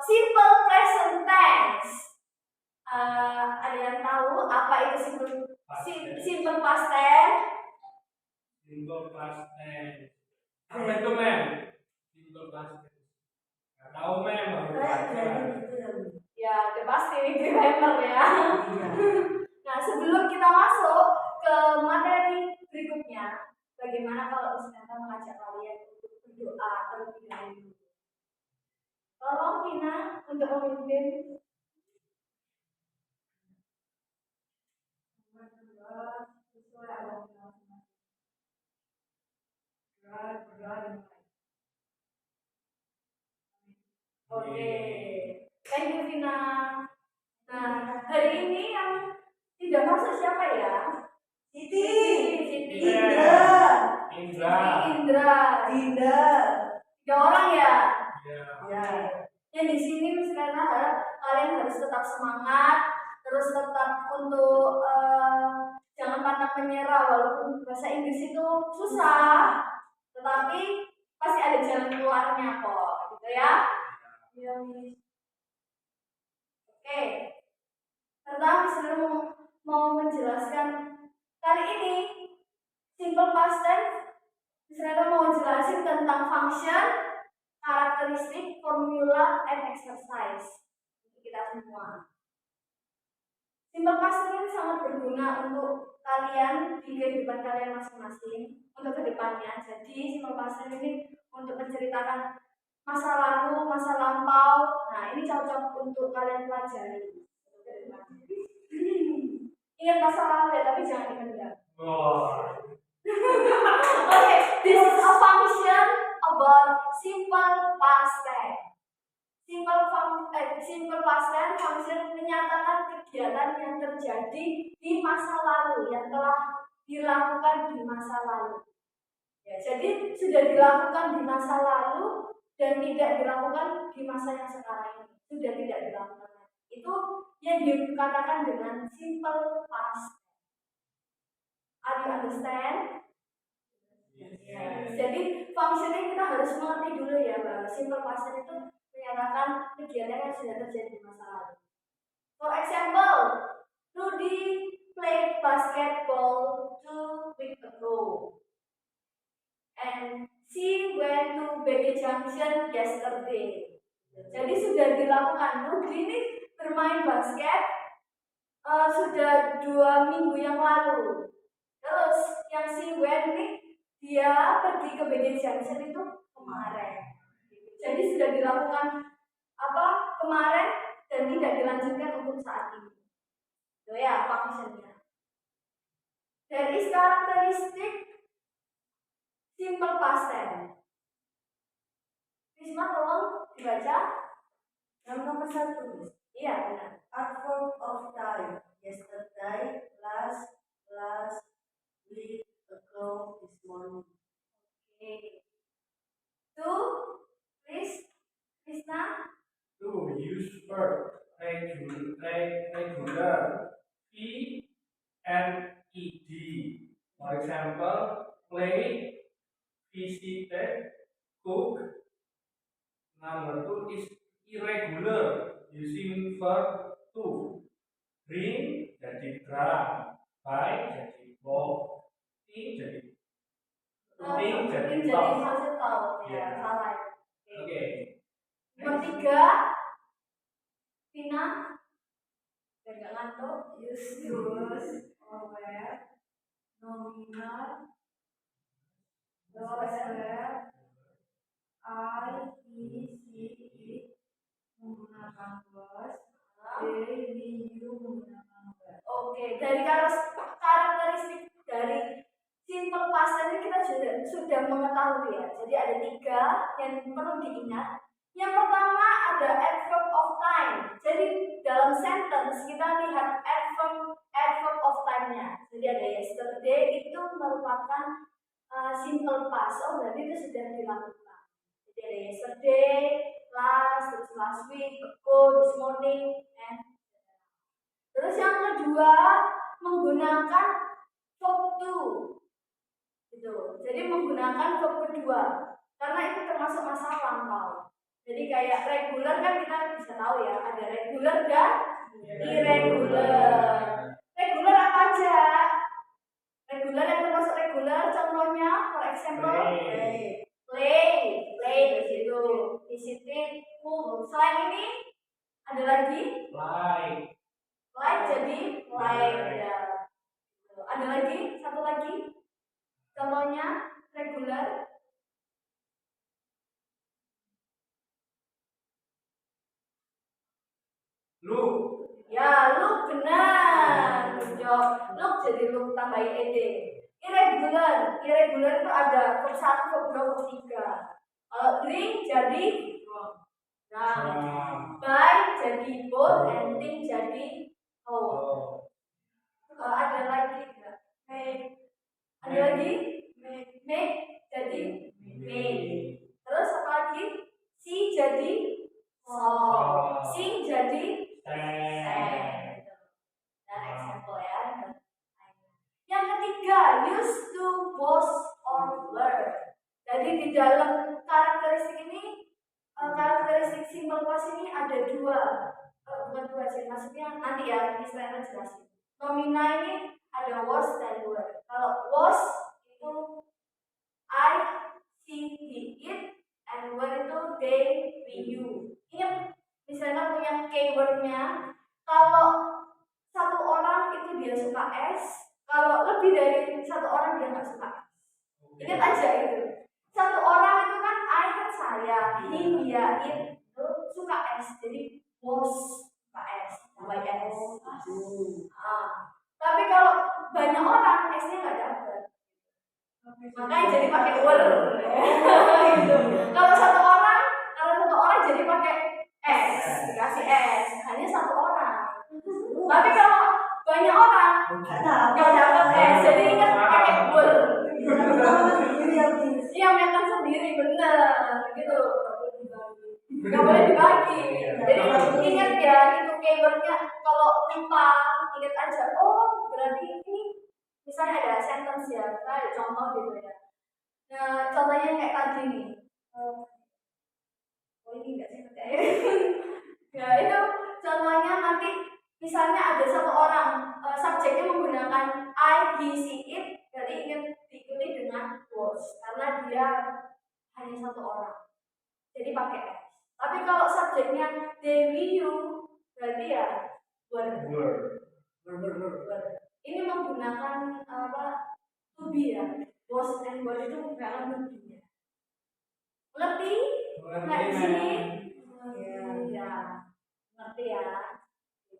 simple present tense. Ada yang tahu apa itu simple past tense? Simple past tense. Apa itu, Mem? Simple past tense. Nggak tahu, Mem. Ya, udah pasti grammar ya. Nah, sebelum kita masuk ke materi berikutnya, bagaimana kalau misalnya mengajak kalian untuk berdoa terlebih dahulu? Tolong Vina untuk memimpin. Oke, thank you Vina. Nah, hari ini yang tidak masuk siapa ya? Siti. Indra. Tiga orang ya? Ya. Yang di sini misalnya kalian harus tetap semangat, terus tetap untuk jangan pantang menyerah walaupun bahasa Inggris itu susah, tetapi pasti ada jalan keluarnya kok, gitu ya? Iya, Miss. Oke. Pertama misalnya mau menjelaskan kali ini simple past tense, misalnya mau jelasin tentang function, karakteristik, formula, and exercise untuk kita semua. Simple past tense sangat berguna untuk kalian di kehidupan kalian masing-masing untuk kedepannya. Jadi simple past tense ini untuk menceritakan masa lalu, masa lampau. Nah, ini cocok untuk kalian pelajari. Ingat masa lalu ya, tapi jangan dipendam. Okay, this is a function about simple past tense. Simple past tense function menyatakan kegiatan yang terjadi di masa lalu, yang telah dilakukan di masa lalu. Ya, jadi sudah dilakukan di masa lalu dan tidak dilakukan di masa yang sekarang ini. Sudah tidak dilakukan. Itu yang dikatakan dengan simple past. Are you understand? Yes. Jadi fungsinya kita harus mengerti dulu ya bahwa simple past itu menyatakan kegiatan yang sudah terjadi di masa lalu. For example, Rudy played basketball 2 weeks ago, and she went to BG Junction yesterday. Jadi sudah dilakukan. Rudy ini bermain basket sudah 2 minggu yang lalu. Terus yang si Wen nih dia pergi ke BG Junction itu kemarin. Jadi sudah dilakukan kemarin dan tidak dilanjutkan untuk saat ini. Itu ya functionnya. There is characteristic simple past tense. Risma tolong dibaca. Yang nomor 1. Iya benar. Adverb of time. Yesterday, last week ago, this morning. Okay. 2, please, Krisna. 2. Use verb regular, P and ed. For example, play, visited, cook. Number 2 is irregular, using verb to. Bring jadi drum, buy jadi box, ting jadi ting jadi top. Ya, salah. Oke. Nomor 3, Tina. Biar nggak ngantuk. Use, aware, nominal, was, were, I, he, she, it, menggunakan was, they, we, you menggunakan were. Oke, dari karakteristik dari simple past tense kita sudah mengetahui ya. Jadi ada 3 yang perlu diingat. Yang pertama ada adverb of time. Jadi dalam sentence kita lihat adverb of time-nya. Jadi ada yesterday itu merupakan simple past. Oh, berarti itu sudah dilakukan. Jadi ada yesterday, last week, ago, this morning, and terus yang kedua menggunakan verb to. Gitu. Jadi menggunakan verb kedua karena itu termasuk masa lampau. Jadi kayak reguler kan kita bisa tahu ya, ada reguler dan irregular. Reguler apa aja? Reguler yang termasuk reguler contohnya, for example, play di situ, visiting, move. Selain ini ada lagi like jadi like ya. Ada lagi satu lagi contohnya reguler. Look. Ya, look benar. Good job. Look jadi look tambahin ed. Irregular itu ada verb 1, verb 2, verb 3. Kalau drink jadi buy jadi bought, and think jadi ada lagi enggak? Ada lagi? Make jadi made. Terus apa lagi? See jadi saw. Sing jadi sang. Dan example ya. Yang ketiga, use to boast or learn. Jadi di dalam karakteristik ini, karakteristik simple past ini ada bukan dua sih, maksudnya nanti ya istilahnya jelasin. Nomina ini ada was dan were. Kalau was itu I, she, he, it, and were itu they, we, you. Ingat misalnya punya keywordnya. Kalau satu orang itu dia suka S, kalau lebih dari satu orang dia nggak suka S. Ingat aja itu. Satu orang itu kan I kan saya, he, dia, it itu suka S, jadi was suka S, namanya S. Tapi kalau banyak orang S-nya nggak dapat, makanya jadi pakai were. Gitu. Kalau satu orang jadi pakai S, dikasih S, hanya satu orang. Tapi kalau banyak orang nggak dapat S, jadi ingat pakai were. Iya, makan sendiri bener gitu. Nggak boleh dibagi. Jadi ingat ya, itu keywordnya kalau lupa ingat aja. Oh berarti ini misalnya ada sentence ya, ada contoh gitu ya. Nah contohnya kayak tadi nih. Oh ini nggak sih kayak. Ya itu contohnya nanti misalnya ada satu orang subjeknya menggunakan I, he, she, it, jadi ingat diikuti dengan was karena dia hanya satu orang, jadi pakai S. Tapi kalau subjeknya they, we, you, berarti ya were. Ini menggunakan to be ya, was and were itu menggunakan to be ya. Ngerti? Nah di sini ya ngerti ya.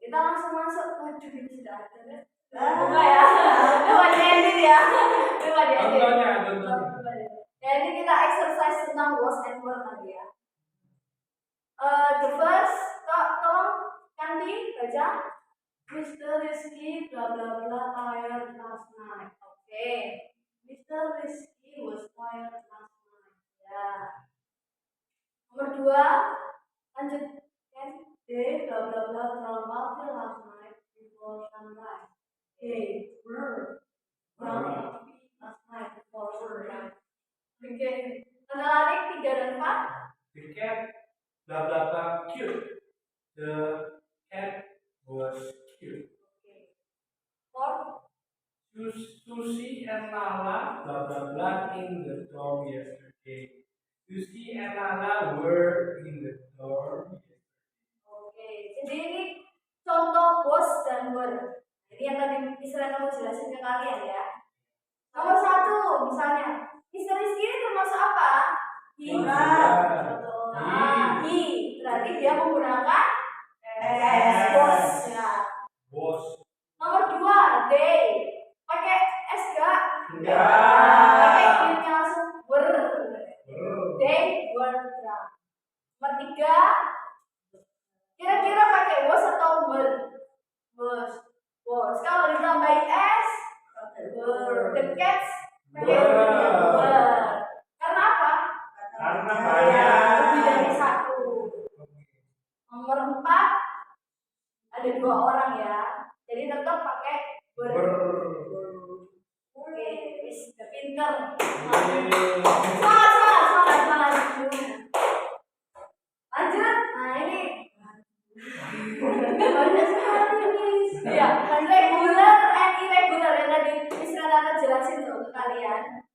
Kita langsung masuk. Waduh ini sudah ada kan? Enggak ya? Coba diedit ya. Coba diedit. Jadi kita exercise tentang was and were tadi ya. The first, tolong Kandi baca. Mr. Rizky bla bla bla tired last night. Oke. Mr. Rizky was tired last night. Ya. Nomor 2, lanjut. They bla bla bla terlalu coffee last night before sunrise. They were coffee last night before sunrise. Oke. Menarik 3 dan 4. The cat bla bla bla cute. The cat was cute. Okay. For Susie and Lala bla bla bla in the dorm yesterday. Susie and Lala were in the dorm yesterday. Oke, jadi ini contoh was dan were. Jadi yang tadi istilahnya mau jelasin ke kalian ya. Nomor 1 misalnya, Mr. Rizky ini termasuk apa? He. He. Berarti dia menggunakan S. Was. Ya. Was. Nomor 2, they. Pakai S gak? Enggak. Pakai nya langsung were. They were drunk. Nomor 3, kira-kira pakai was atau were? Was. Kalau ditambahin S, were. The cats pakai were. Karena apa? Karena banyak. Lebih dari 1. Nomor 4, ada 2 orang ya. Jadi tetap pakai were. Oke, wis udah pinter. Semangat. kalian.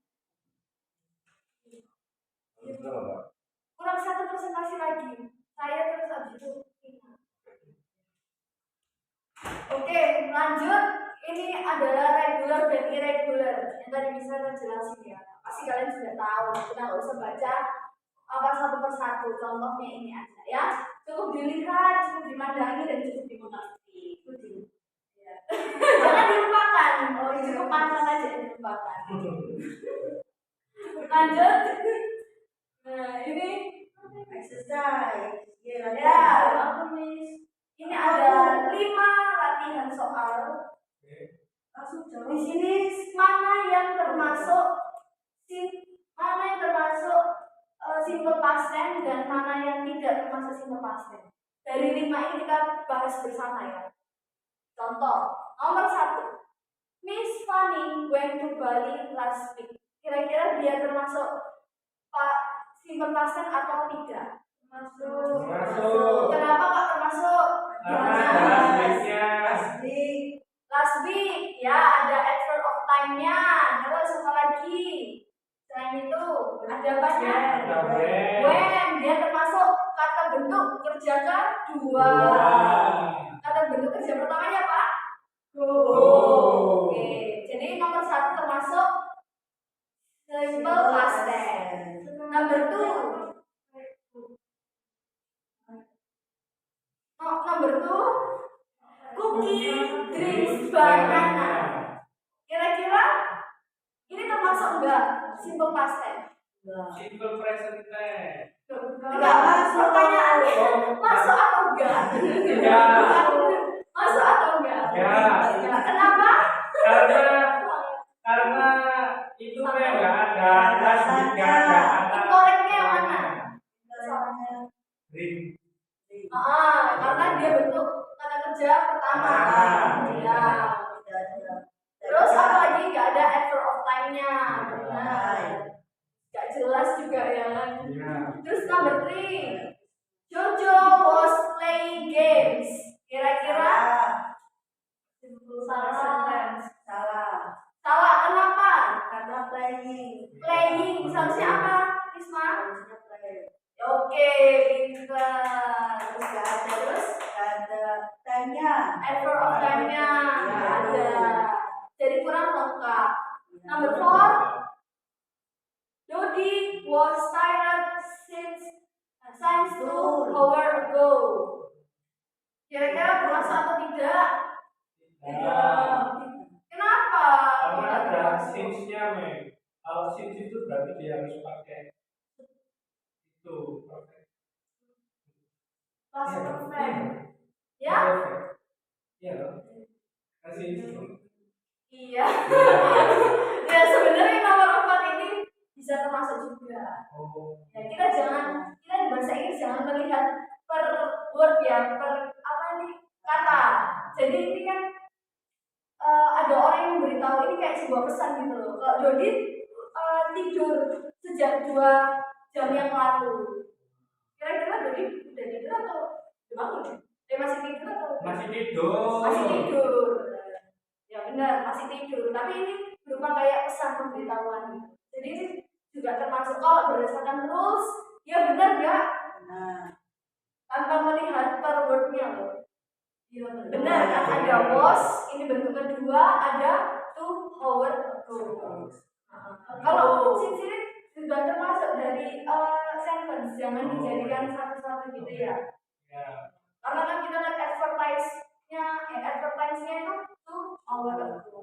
Kurang satu presentasi lagi. Saya terus habis itu. Oke, lanjut. Ini adalah regular dan irregular. Yang tadi bisa saya jelasin ya. Pasti kalian sudah tahu. Kita nggak usah baca apa satu persatu. Contohnya ini aja ya. Cukup dilihat, cukup dimandangi, dan cukup dimengerti. Ya. Jangan dilupakan. Oh, cukup pantang aja dilupakan. Lanjut. Nah, ini exercise. ya, apa Miss? Ini ada 5 latihan soal. Langsung Di jawab. sini mana yang termasuk simple past tense dan mana yang tidak termasuk simple past tense. Dari 5 ini kita bahas bersama ya. Contoh, nomor 1. Miss Fanny went to Bali last week. Kira-kira dia termasuk simple past tense atau tidak? Masuk. Kenapa kok termasuk? Last week ya, ada adverb of time-nya. Terus apa lagi? Selain itu ada apanya? When. Dia termasuk kata bentuk kerja kedua. Kata bentuk kerja pertamanya apa? Go. Oke. Jadi nomor 1 termasuk simple past tense. Number 2. Number 2. Cookie drinks banana. Kira-kira ini termasuk enggak simple past tense? Simple present tense. Enggak masuk. Pertanyaannya masuk atau enggak? Masuk atau enggak? Ya. Kenapa? Karena itu enggak ada nggak ada kata. Incorrectnya yang mana? Drink. Karena dia bentuk kata kerja pertama. Ya. Terus apa lagi? Enggak ada adverb of time-nya. Benar. Enggak jelas juga ya kan? Terus number 3. Jojo was playing games. Kira-kira salah sentence. Salah kenapa? Karena playing. Playing seharusnya apa, Risma? Oke, pintar. Terus ada tanya. adverb of time-nya ada. Jadi kurang lengkap. Number 4. Dodi was tired since 2 hours ago. Kira-kira termasuk atau tidak? Kenapa? Karena ada since-nya, Mei. Kalau since itu berarti dia harus pakai itu perfect. Past perfect. Ya? Iya loh. Kasih itu. Iya. Ya sebenarnya nomor 4 ini bisa termasuk juga. Ya kita di bahasa Inggris jangan melihat per word ya, per apa nih kata. Jadi ini kan ada orang yang memberitahu ini kayak sebuah pesan gitu loh. Kalau Dodi tidur sejak 2 jam yang lalu. Kira-kira Dodi udah tidur atau udah bangun? Masih tidur atau? Masih tidur. Masih tidur. Ya benar, masih tidur. Tapi ini berupa kayak pesan pemberitahuan gitu. Jadi ini juga termasuk kalau berdasarkan rules, ya benar nggak? Tanpa melihat per word-nya loh. Benar kan, ada was, ini bentuk kedua, ada 2 hours ago. Kalau sini sudah termasuk dari sentence, jangan dijadikan satu-satu gitu ya. Karena kan kita lihat advertise-nya itu 2 hours ago.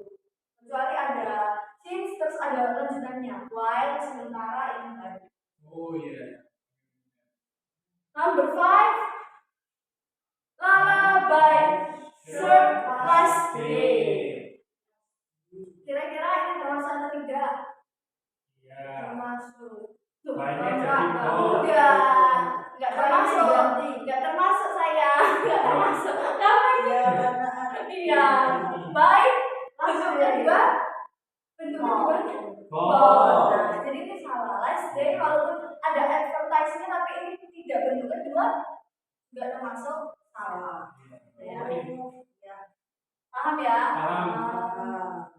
Kecuali ada since terus ada lanjutannya, while sementara ini tadi. Oh iya. Number 5. Lullaby served last day. Kira-kira ini termasuk atau tidak? Iya. Termasuk. Enggak termasuk saya. Enggak termasuk. Kenapa ini? Iya. Baik. Langsung kedua. Bentuk keduanya. Nah, jadi ini salah. Last day walaupun ada advertise-nya tapi ini tidak bentuk kedua, enggak termasuk salah. Ya. Paham ya? Paham.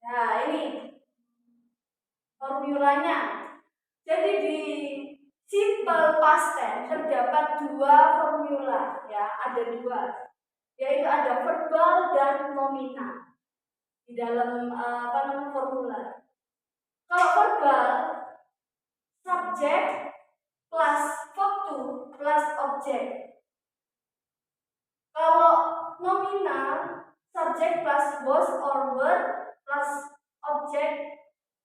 Nah, ini formulanya. Jadi di simple past tense terdapat dua formula, ya, ada dua, yaitu ada verbal dan nominal di dalam formula. Kalau verbal, subject plus verb to plus object. Kalau nominal, subject plus was or were plus object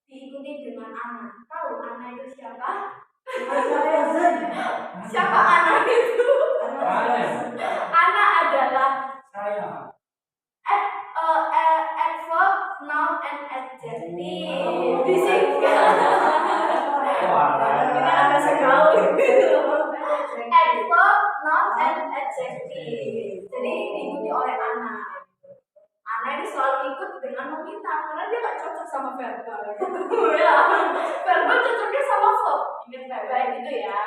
diikuti dengan ana. Tahu ana itu siapa? Siapa ana itu? Ana adalah Saya. adverb, noun, and adjective. Disingkat. Kita ada segaul. Adverb, noun, and adjective. Jadi diikuti oleh ana. Ana ini selalu ikut dengan nominal karena dia nggak cocok sama verbal. Ya, verbal cocoknya sama verb. Ingat baik-baik gitu ya.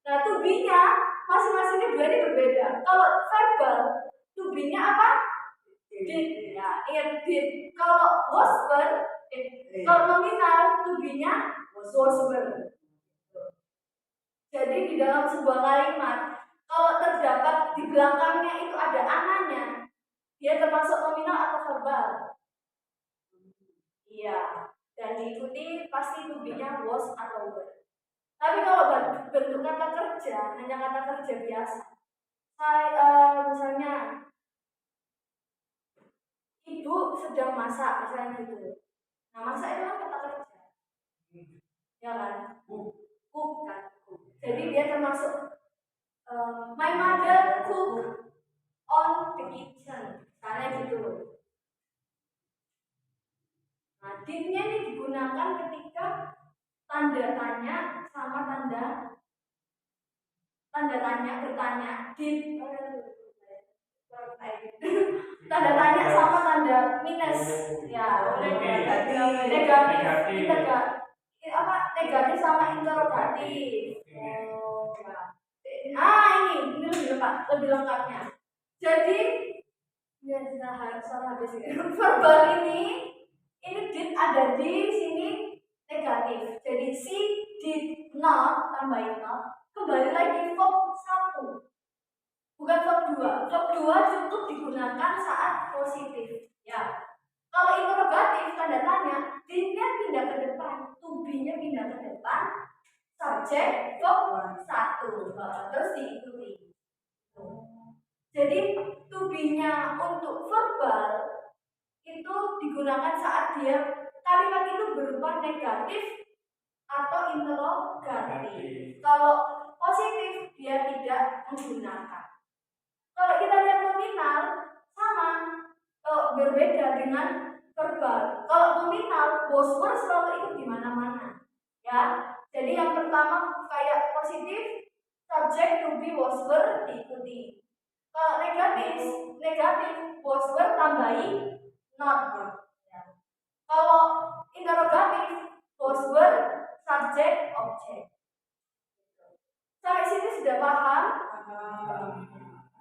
Nah, to be-nya masing-masingnya dua ini berbeda. Kalau verbal, to be-nya apa? Did. Ya, ingat did. Kalau was were, kalau nominal, to be-nya was were. Jadi di dalam sebuah kalimat, kalau terdapat di belakangnya itu ada ananya, dia termasuk nominal atau verbal? Iya. Dan diikuti pasti to be-nya was atau were. Tapi kalau bentuk kata kerja, hanya kata kerja biasa. Misalnya ibu sedang masak, misalnya gitu. Nah, masak itu kan kata kerja, ya kan? Cook kan. Jadi dia termasuk my mother cook on the kitchen, misalnya gitu. Nah, did-nya ini digunakan ketika tanda tanya sama tanda tanya bertanya. Did tanda tanya sama tanda minus, ya, negatif negatif sama interrogatif. Ini lebih lengkapnya. Jadi ya kita harus habis verbal ini did ada di sini negatif. Jadi she did not tambahin not, kembali lagi verb 1. Bukan verb 2. Verb 2 cukup digunakan saat positif. Ya. Kalau interrogatif tanda tanya, did-nya pindah ke depan, to be-nya pindah ke depan, subjek verb 1. Terus diikuti. Jadi to be-nya untuk verbal itu digunakan saat kalimat itu berupa negatif atau interrogatif. Kalau positif dia tidak menggunakan. Kalau kita lihat nominal sama, berbeda dengan verbal. Kalau nominal was were selalu ikut di mana-mana, ya. Jadi yang pertama kayak positif, subject to be was were diikuti. Kalau negatif was were tambahi not. Ya. Kalau interrogatif was were subject object. Sampai sini sudah paham?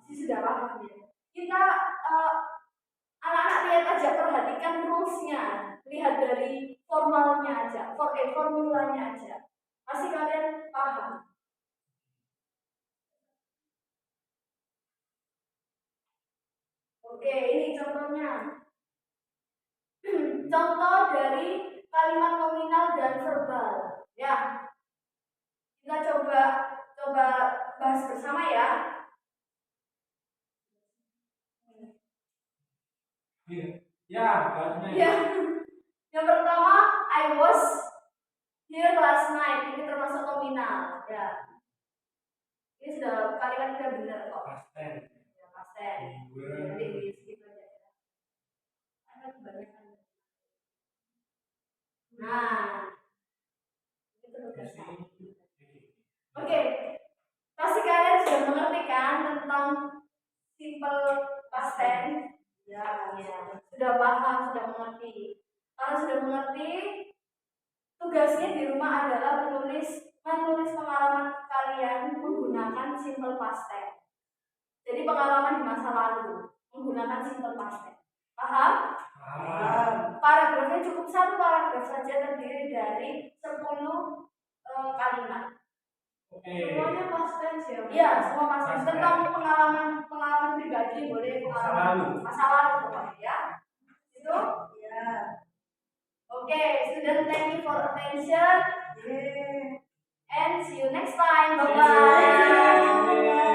Sudah paham ya. Kita anak-anak lihat aja, perhatikan rules-nya, lihat dari formalnya aja, formulanya aja, pasti kalian paham. Oke, ini contohnya. Contoh dari kalimat nominal dan verbal. Ya, kita coba bahas bersama ya. Ya, bahasnya. Ya. Yang pertama, I was here last night. Ini termasuk nominal. Ya. Ini sudah kalimat kita benar kok. Past tense. Ya, past tense. Jadi di skip aja ya. Ada kebanyakan. Nah, itu tugasnya. Oke, pasti kalian sudah mengerti kan tentang simple past tense? Ya, sudah paham, sudah mengerti. Kalau sudah mengerti, tugasnya di rumah adalah menulis pengalaman kalian menggunakan simple past tense. Jadi pengalaman di masa lalu menggunakan simple past tense. Paham? Paham. Paragrafnya cukup satu paragraf saja, terdiri dari 10 Oke. Semuanya past tense ya? Iya, semua past tense. Past Tentang pengalaman pribadi boleh Masa lalu. Masa lalu pokoknya ya. Itu? Ya. Oke, student, thank you for attention Yeah. and see you next time. Bye See you. bye. Bye.